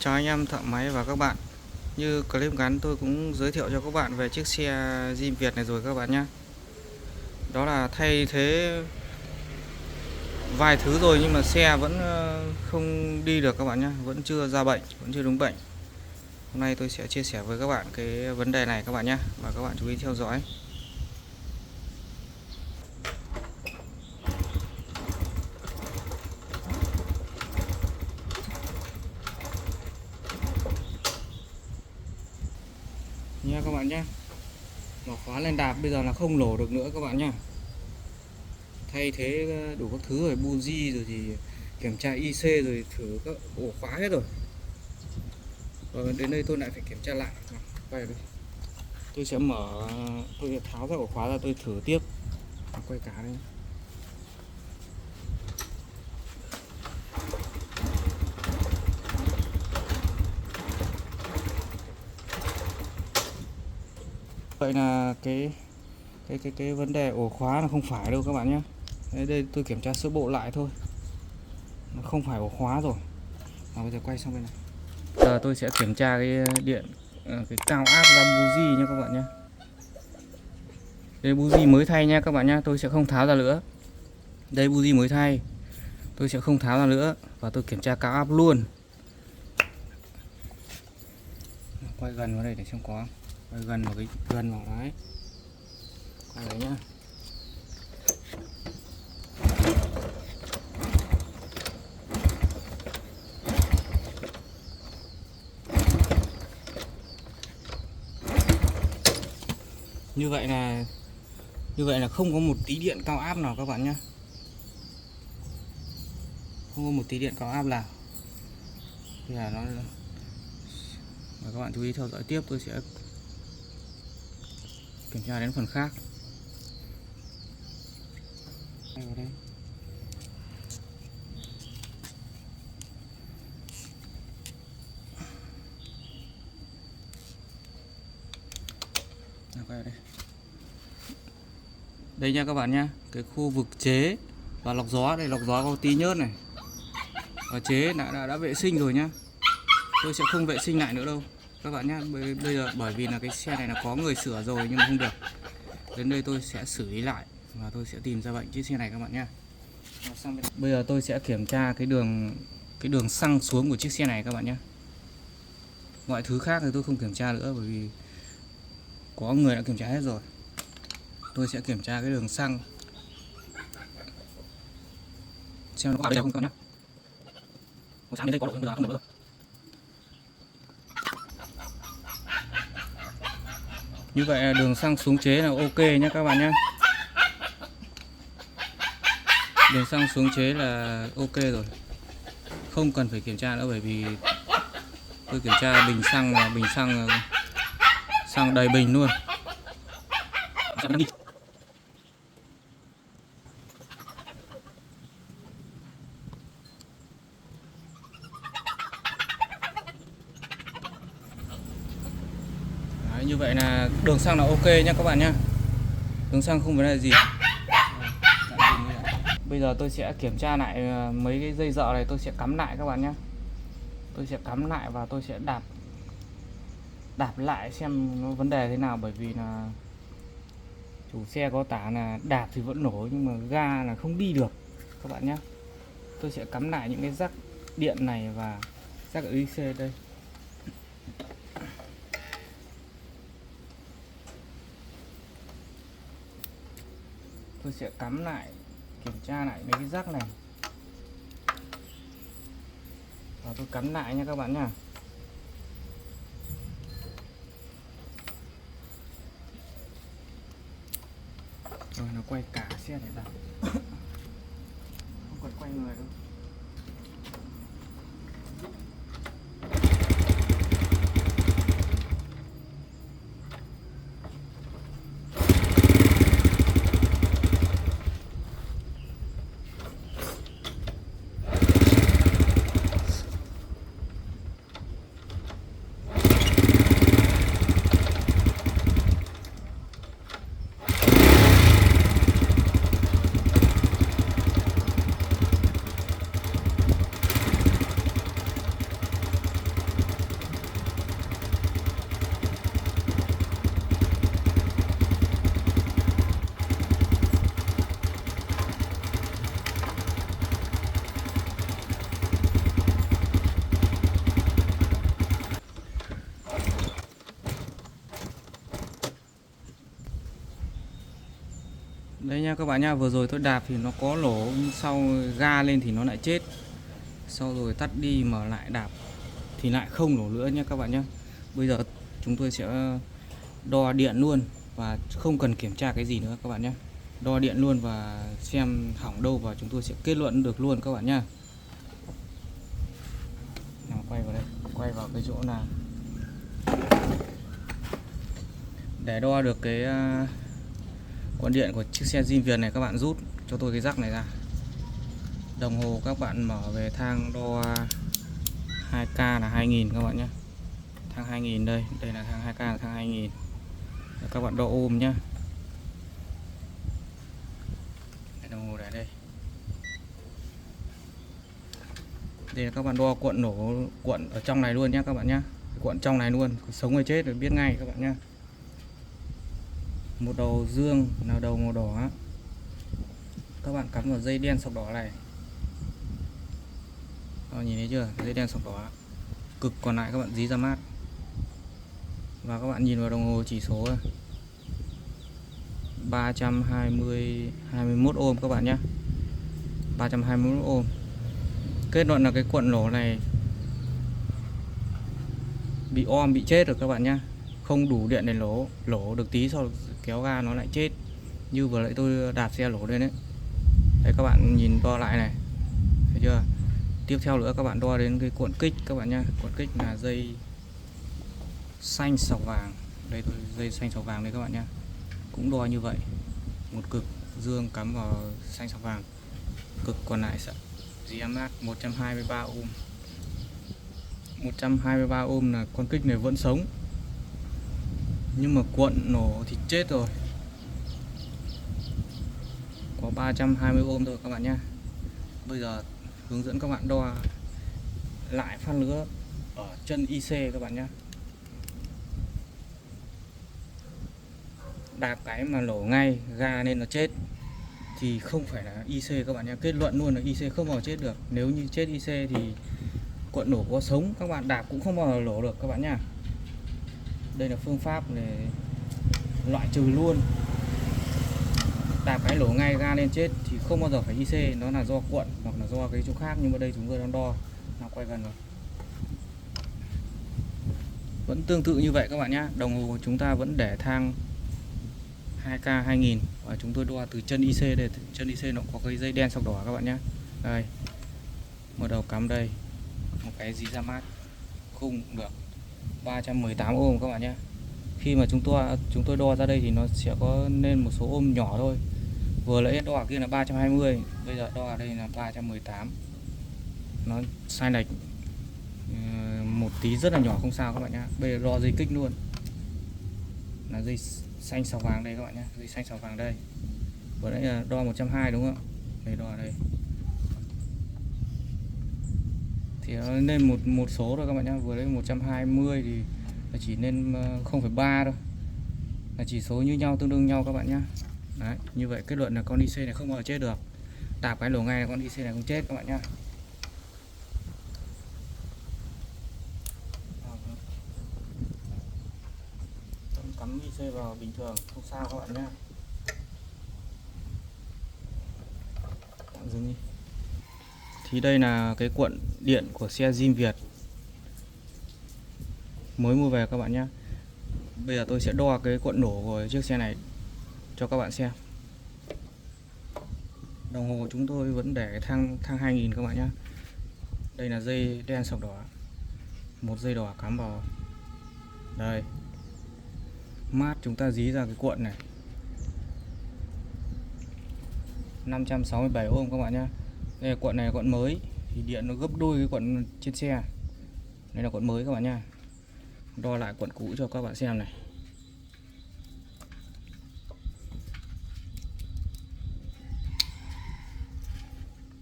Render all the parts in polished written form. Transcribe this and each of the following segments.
Chào anh em thợ máy và các bạn. Như clip ngắn tôi cũng giới thiệu cho các bạn về chiếc xe Jim Việt này rồi các bạn nhé. Đó là thay thế vài thứ rồi nhưng mà xe vẫn không đi được các bạn nhé. Vẫn chưa ra bệnh, vẫn chưa đúng bệnh. Hôm nay tôi sẽ chia sẻ với các bạn cái vấn đề này các bạn nhé. Và các bạn chú ý theo dõi. Nha các bạn nhé. Mở khóa lên đạp bây giờ là không nổ được nữa các bạn nhé. Thay thế đủ các thứ rồi, buji rồi thì kiểm tra IC rồi thử các ổ khóa hết rồi. Và đến đây tôi lại phải kiểm tra lại. Quay đây. Tôi sẽ tôi sẽ tháo ra ổ khóa ra tôi thử tiếp. Quay cả đây. Vậy là cái vấn đề ổ khóa là không phải đâu các bạn nhé. Đây tôi kiểm tra sơ bộ lại thôi. Nó không phải ổ khóa rồi. Bây giờ quay sang bên này. Giờ tôi sẽ kiểm tra cái điện, cái cao áp ra buji nha các bạn nhé. Đây buji mới thay nha các bạn nhé. Tôi sẽ không tháo ra nữa. Đây buji mới thay. Tôi sẽ không tháo ra nữa. Và tôi kiểm tra cao áp luôn. Quay gần vào đây để xem có. Quay gần vào gần vào đấy. Quay đấy nhá. Như vậy là không có một tí điện cao áp nào các bạn nhé. Không có một tí điện cao áp nào. Bây giờ nó, và các bạn chú ý theo dõi tiếp, tôi sẽ kiểm tra đến phần khác. Đây vào đây. Quay vào đây. Đây nha các bạn nhé, cái khu vực chế và lọc gió, đây lọc gió có tí nhớt này. Và chế đã vệ sinh rồi nhá. Tôi sẽ không vệ sinh lại nữa đâu các bạn nhé. Bây giờ bởi vì là cái xe này là có người sửa rồi nhưng mà không được. Đến đây tôi sẽ xử lý lại và tôi sẽ tìm ra bệnh chiếc xe này các bạn nhé. Bây giờ tôi sẽ kiểm tra cái đường xăng xuống của chiếc xe này các bạn nhé. Mọi thứ khác thì tôi không kiểm tra nữa bởi vì có người đã kiểm tra hết rồi. Tôi sẽ kiểm tra cái đường xăng xem nó có ở đây không các bạn nhé. Một sáng đến đây có độ bây giờ không được nữa. Như vậy là đường xăng xuống chế là ok nhé các bạn nhé. Đường xăng xuống chế là ok rồi. Không cần phải kiểm tra nữa bởi vì tôi kiểm tra bình xăng đầy bình luôn. Đấy, như vậy là đường xăng là ok nhé các bạn nhé. Đường xăng không vấn đề gì. Bây giờ tôi sẽ kiểm tra lại mấy cái dây dợ này, tôi sẽ cắm lại các bạn nhé. Tôi sẽ cắm lại và tôi sẽ đạp lại xem nó vấn đề thế nào, bởi vì là chủ xe có tả là đạp thì vẫn nổ nhưng mà ga là không đi được các bạn nhé. Tôi sẽ cắm lại những cái rắc điện này và rắc ở IC đây. Tôi sẽ cắm lại, kiểm tra lại mấy cái rắc này và tôi cắm lại nha các bạn nhá. Rồi nó quay cả xe để đặt, không cần quay người đâu. Đấy nha các bạn nha, vừa rồi tôi đạp thì nó có lỗ, sau ga lên thì nó lại chết. Sau rồi tắt đi mở lại đạp thì lại không nổ nữa nha các bạn nhé. Bây giờ chúng tôi sẽ đo điện luôn và không cần kiểm tra cái gì nữa các bạn nhé. Đo điện luôn và xem hỏng đâu và chúng tôi sẽ kết luận được luôn các bạn nhé. Nào quay vào đây, quay vào cái chỗ nào để đo được cái cuộn điện của chiếc xe zin Việt này. Các bạn rút cho tôi cái rắc này ra. Đồng hồ các bạn mở về thang đo 2K là 2000 các bạn nhé. Thang 2000 đây, đây là thang 2K là thang 2000. Các bạn đo ôm nhé. Đồng hồ để đây. Đây là các bạn đo cuộn nổ, cuộn ở trong này luôn nhé các bạn nhé. Cuộn trong này luôn, sống hay chết rồi biết ngay các bạn nhé. Một đầu dương là đầu màu đỏ. Các bạn cắm vào dây đen sọc đỏ này. Nhìn thấy chưa? Dây đen sọc đỏ. Cực còn lại các bạn dí ra mát. Và các bạn nhìn vào đồng hồ chỉ số 321 ohm các bạn nhé. 321 ohm. Kết luận là cái cuộn nổ này bị om, bị chết rồi các bạn nhé. Không đủ điện để lỗ được tí sau kéo ga nó lại chết. Như vừa nãy tôi đạp xe lỗ lên đấy. Đấy các bạn nhìn đo lại này. Thấy chưa? Tiếp theo nữa các bạn đo đến cái cuộn kích các bạn nhé. Cuộn kích là dây xanh sọc vàng. Đây tôi dây xanh sọc vàng đây các bạn nhé. Cũng đo như vậy. Một cực dương cắm vào xanh sọc vàng. Cực còn lại sẽ GMAX 123 ohm. 123 ohm là con kích này vẫn sống. Nhưng mà cuộn nổ thì chết rồi. Có 320 ohm thôi các bạn nhé. Bây giờ hướng dẫn các bạn đo lại phát nữa ở chân IC các bạn nhé. Đạp cái mà nổ ngay ga nên nó chết thì không phải là IC các bạn nhé. Kết luận luôn là IC không bao giờ chết được. Nếu như chết IC thì cuộn nổ có sống các bạn đạp cũng không bao giờ nổ được các bạn nhé. Đây là phương pháp để loại trừ luôn. Đạp cái nổ ngay ga lên chết thì không bao giờ phải IC, nó là do cuộn hoặc là do cái chỗ khác. Nhưng mà đây chúng tôi đang đo. Nào quay gần rồi. Vẫn tương tự như vậy các bạn nhé. Đồng hồ của chúng ta vẫn để thang 2K 2000 và chúng tôi đo từ chân IC đây. Chân IC nó có cái dây đen sọc đỏ các bạn nhé. Đây, một đầu cắm đây, một cái dí ra mát, khung được 318 ohm các bạn nhé. Khi mà chúng tôi đo ra đây thì nó sẽ có nên một số ohm nhỏ thôi. Vừa nãy đo ở kia là 320, bây giờ đo ở đây là 318. Nó sai lệch một tí rất là nhỏ không sao các bạn nhé. Bây giờ đo dây kích luôn. Là dây xanh sọc vàng đây các bạn nhé. Dây xanh sọc vàng đây. Vừa nãy là đo 120 đúng không? Đây đo ở đây. Thì nó lên một số rồi các bạn nhé. Vừa nãy 120 thì chỉ nên 0,3 thôi. Là chỉ số như nhau, tương đương nhau các bạn nhé. Đấy, như vậy kết luận là con IC này không bao giờ chết được. Đạp cái lỗ ngay là con IC này không chết các bạn nhé. Cắm IC vào bình thường không sao các bạn nhé. Tạm dừng đi. Thì đây là cái cuộn điện của xe zin Việt mới mua về các bạn nhé. Bây giờ tôi sẽ đo cái cuộn nổ của chiếc xe này cho các bạn xem. Đồng hồ của chúng tôi vẫn để thang 2000 các bạn nhé. Đây là dây đen sọc đỏ. Một dây đỏ cắm vào đây. Mát chúng ta dí ra cái cuộn này 567 ohm các bạn nhé. Đây là cuộn này là cuộn mới thì điện nó gấp đôi cái cuộn trên xe. Đây là cuộn mới các bạn nha. Đo lại cuộn cũ cho các bạn xem này.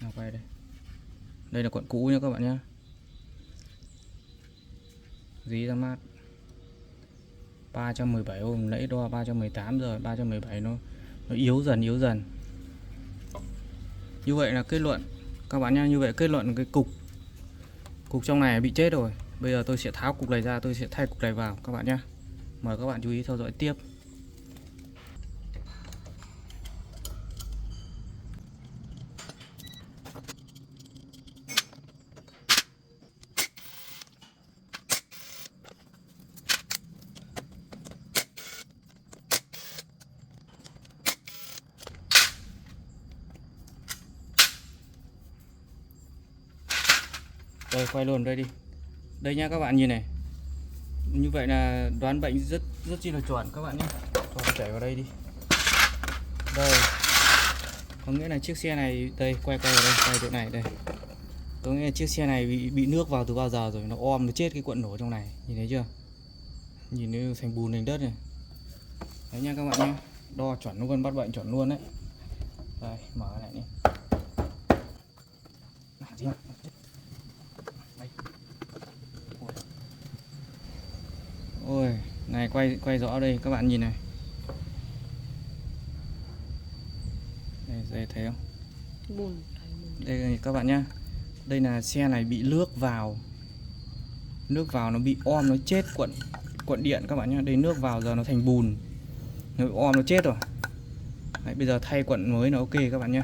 Nào quay đây. Đây là cuộn cũ nha các bạn nhé. Dí ra mát 317 ohm, nãy đo 318 rồi, 317 nó yếu dần. Như vậy là kết luận các bạn nha, như vậy kết luận cái cục trong này bị chết rồi. Bây giờ tôi sẽ tháo cục này ra, tôi sẽ thay cục này vào các bạn nhé. Mời các bạn chú ý theo dõi tiếp. Rồi quay luôn đây đi. Đây nha các bạn nhìn này. Như vậy là đoán bệnh rất chi là chuẩn các bạn nhé. Cho tôi chảy vào đây đi. Đây. Có nghĩa là chiếc xe này đây, quay vào đây, quay chỗ này đây. Có nghĩa là chiếc xe này bị nước vào từ bao giờ rồi, nó om nó chết cái cuộn nổ trong này, nhìn thấy chưa? Nhìn nó thành bùn thành đất này. Đấy nha các bạn nhé. Đo chuẩn luôn, bắt bệnh chuẩn luôn đấy. Đây, mở lại đi. Ôi, này quay rõ đây các bạn nhìn này. Đây thấy không? Bùn. Đây các bạn nhá. Đây là xe này bị nước vào. Nước vào nó bị om nó chết cuộn điện các bạn nhá. Đây nước vào giờ nó thành bùn. Nó bị om nó chết rồi. Đấy, bây giờ thay cuộn mới là ok các bạn nhá.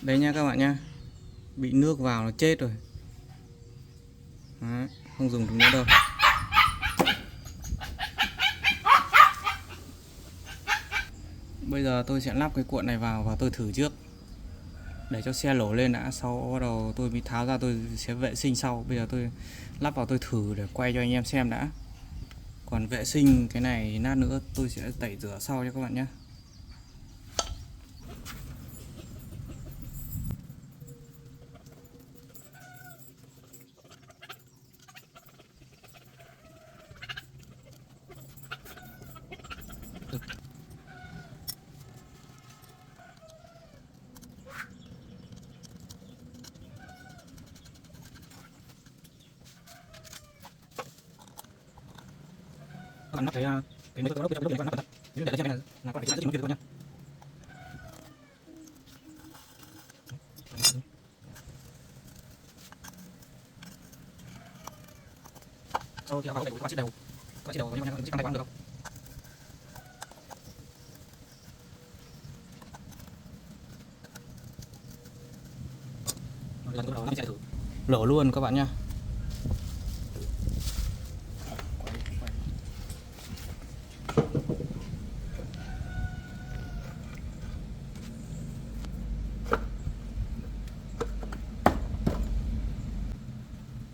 Đấy nha các bạn nhá. Bị nước vào nó chết rồi. Đấy, không dùng được nữa đâu. Bây giờ tôi sẽ lắp cái cuộn này vào và tôi thử trước. Để cho xe nổ lên đã, sau bắt đầu tôi mới tháo ra, tôi sẽ vệ sinh sau. Bây giờ tôi lắp vào tôi thử để quay cho anh em xem đã. Còn vệ sinh cái này lát nữa tôi sẽ tẩy rửa sau cho các bạn nhé. Các bạn lắp cái mấy cái nước này các bạn lắp cẩn thận. Nếu để lên trên này là các bạn phải rất nhiều nước nhá. Sau khi vào đầy đủ các bạn sẽ đều nhưng mà chiếc căng tay được không? Lần đầu nó sẽ thử lỗ luôn các bạn nhá.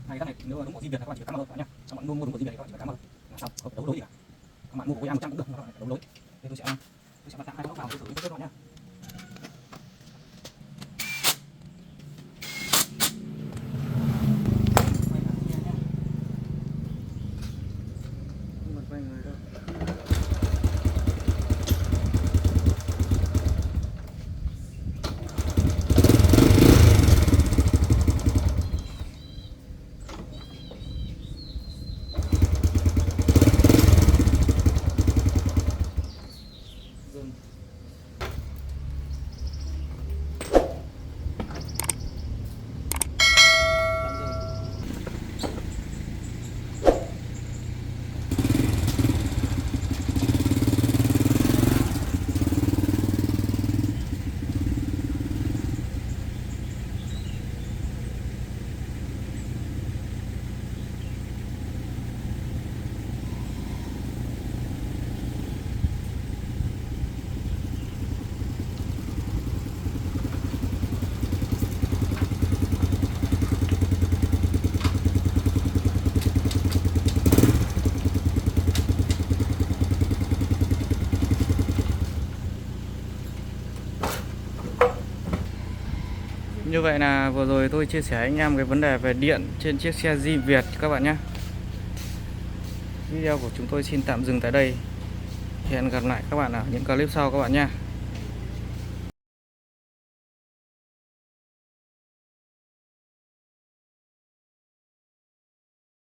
Này cái này nếu mà đúng một gì Việt là các bạn chỉ phải cảm ơn các bạn nhá. Các bạn mua đúng một gì Việt các bạn chỉ phải cảm ơn. Là sao? Không đấu lối gì cả. Các bạn mua của Yang 100 cũng được, các bạn đấu lối. Đây tôi sẽ bắt tặng hai con vào thử với các bạn nhá. Quay người đâu. Như vậy là vừa rồi tôi chia sẻ anh em cái vấn đề về điện trên chiếc xe Jeep Việt các bạn nhé. Video của chúng tôi xin tạm dừng tại đây. Hẹn gặp lại các bạn ở những clip sau các bạn nha.